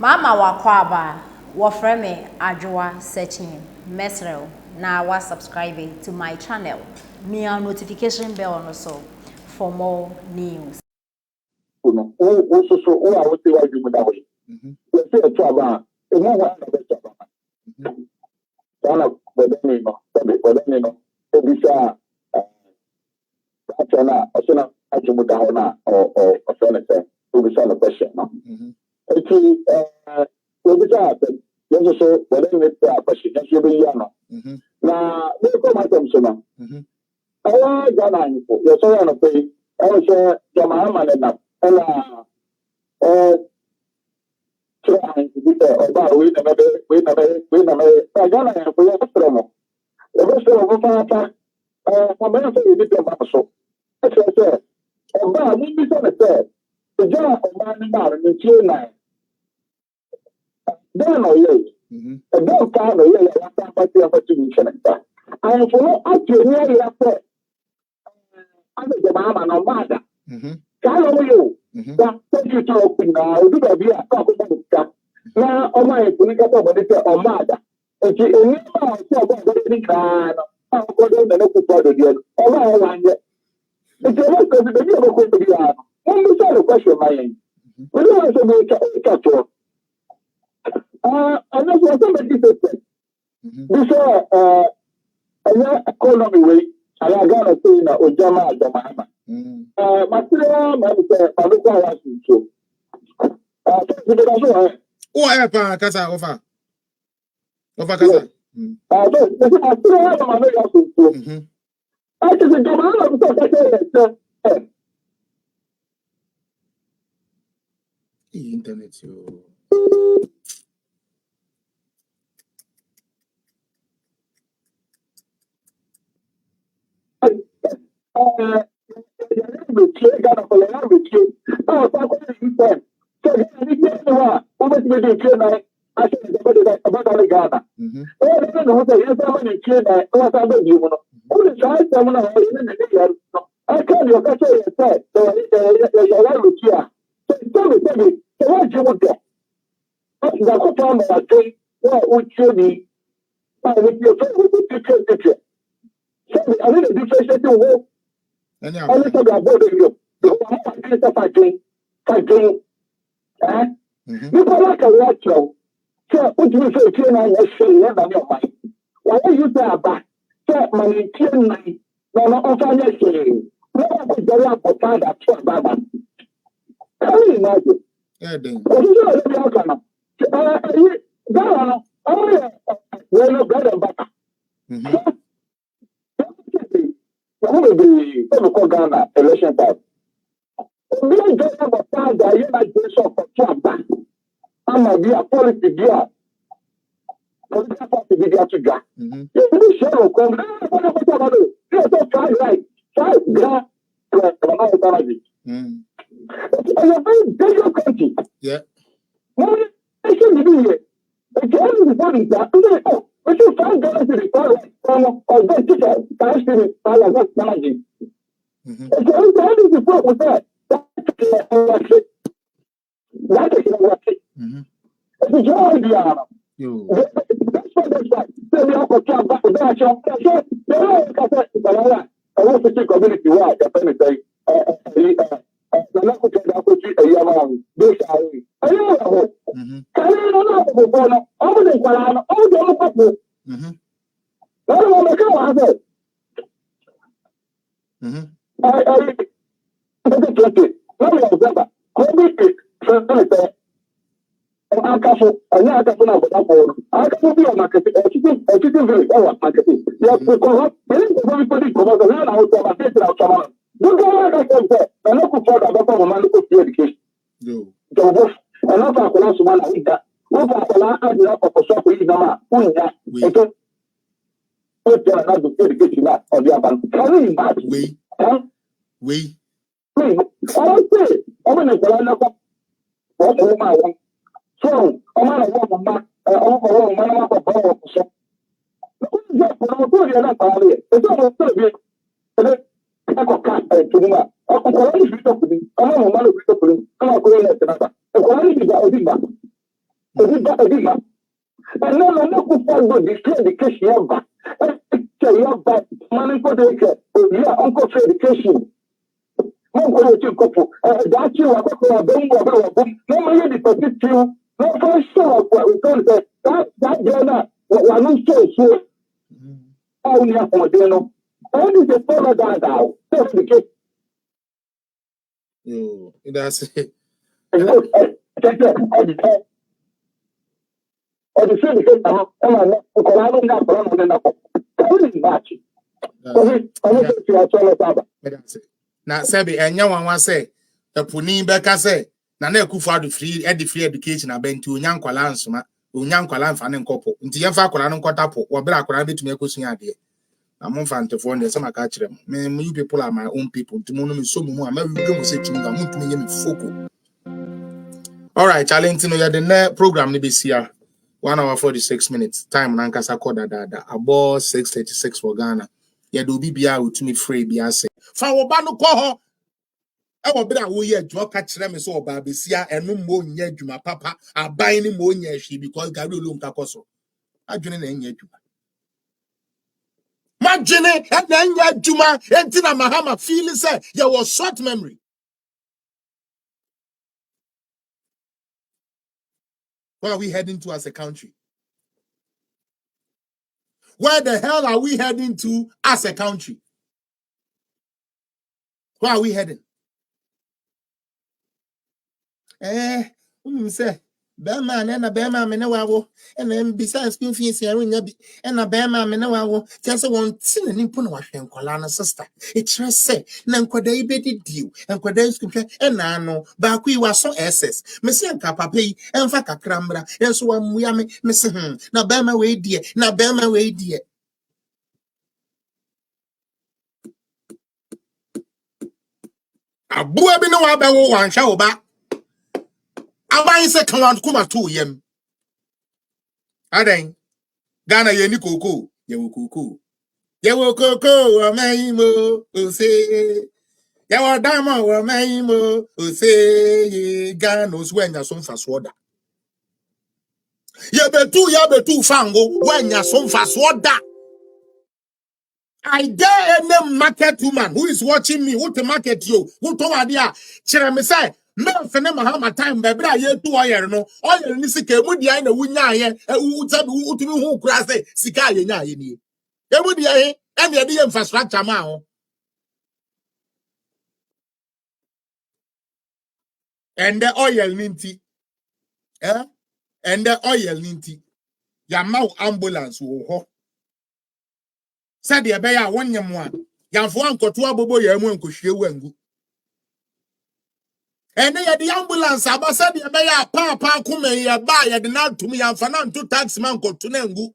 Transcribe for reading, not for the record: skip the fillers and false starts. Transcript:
Mama wakwaba wafreme ajwa searching mesrel na wa subscribe to my channel. Me a notification bell also for more news. So I would say why you that way. Let's say a trouble. It's not one of the trouble. One of the Obisa Achana, Asana, Ajumudahona, or Senator, Obisa the question. Actually, Obisa, there's also whatever the question, just you be young. Now, look at my consumer. I want Ghana, you're so on a pay. I was Jamaican enough. About wait a minute. I got a promo. The rest of the I'm going to say it is that's what I said. About me, be on the third. The job of my man in the Q9. Then or late. A dog time or late, I can't fight the opportunity. I am for up to nearly after. I'm the mama no matter. Hello, you. Thank you to open now. Do the beer, talk about it. Now, oh my, we got over the or mother. If you remember, I said, I'm going to look for the all around it. If you look at the video, going to be on. One more the question, my end. We don't want to make a catch-up. I just want somebody to say, before I call on the way, I got to say, Ojama, Jamaica. Material, man, I look at you. Oh, I have a casa over. Over casa. I just internet, you. So, what do you say? Train on your show, you have your mind. Why do you say about money? Train money. No, no, on your show. No, but the lap of father, twelve baba. Can you imagine? Yeah, then. What is your outcome? Go on. We're not bread and butter. Who will be Ghana election time? We don't get about father, you might do so for 12 back. I'm a dear policy dear. Political party dear to Jack. You shall come. You're so try right. Try grand to another energy. It's a very dangerous country. Yeah. What I should be here. It's only the body that we should find dollars to the power or get teacher, cash to the power of energy. It's only the problem with that. That is what it is. It's a joy, Diana. That's why. Say we have to come back to that shop. I want to see community wide. The local technology, a young this I know. Can you know the all the Palana, all the other people? I don't want to come out We. So, I'm not a woman, it's almost good. I got cat to me. I'm going to be talking to me. I'm not going to be talking to me. I'm not going to be talking to me. Ediba. And no, no, for the education ever. Money for the uncle for education. That's you are no money the petition, no for sure what we call that journal, what I'm so all near for dinner. Only the follow that out. That's the case. Yo, that's it. Or the same case, I don't have problem That's it. Now, Sabi, and you want say the Puni Becca say, Nana Kufa the free education, I been to Yanqualan Suma, Unyanqualan Fan Copo, into Yanfaqualan Cotapo, or Black Rabbit to make us idea. I'm on fan to phone the summer catch them. Many people are my own people. To Mono so more. I'm going to say to me, Foco. All right, challenge no the next program ni this year. 1 hour 46 minutes. Time nankasa koda dada. About 6:36 for Ghana. Yeah, do BBI with me free biase. Fa wo ba no ko ho. E wo bra wo ye adwuma ka kire me so oba besia enu mo nya adwuma papa. Aban ni mo nya hwi because gari olu nka koso. Adwene na nya adwuma. Magene e na nya adwuma enti na Mahama feel say there was short memory. Where are we heading to as a country? Where the hell are we heading to as a country? Where are we heading? Say, Bama and a Bama Menawa, and then besides school fees here in Yabi, and a Bama Menawa, just one sin and impon wash and Colana sister. It's just say, Nanquade betted deal, and Quade scripture, and I know, but we were so SS, Monsieur Capape, and Faka Crambra, and so we are Missing him. Now Bama way dear, now Bama way dear. A boy be no about one show back. I say come on kuma 2 yem. Aden Ghana ye ni koko ye wo koko o maimo o se ye wo diamond o maimo o se Ghana os wenya so mfa so da ye betu fango wenya so mfa so da. I dare any market woman who is watching me, who to market you, who to idea, chere me say, me fene Mahama time be bra ye tu oyer no, oyer ni sika mu dia na wunya ye, u tumi hu kura say sika ye nya ye ni. E mu dia he, e me de infrastructure ma ho. And the oil ninti. And the oil ninti. Ya ma ambulance wo ho. Said the be ya won nyem a. Ya fo ankoto abobo ya mu ankohwie wangu. And then the ambulance, I said, the papa come ya buy ya not to me and Fanan to tax man go to Nengu.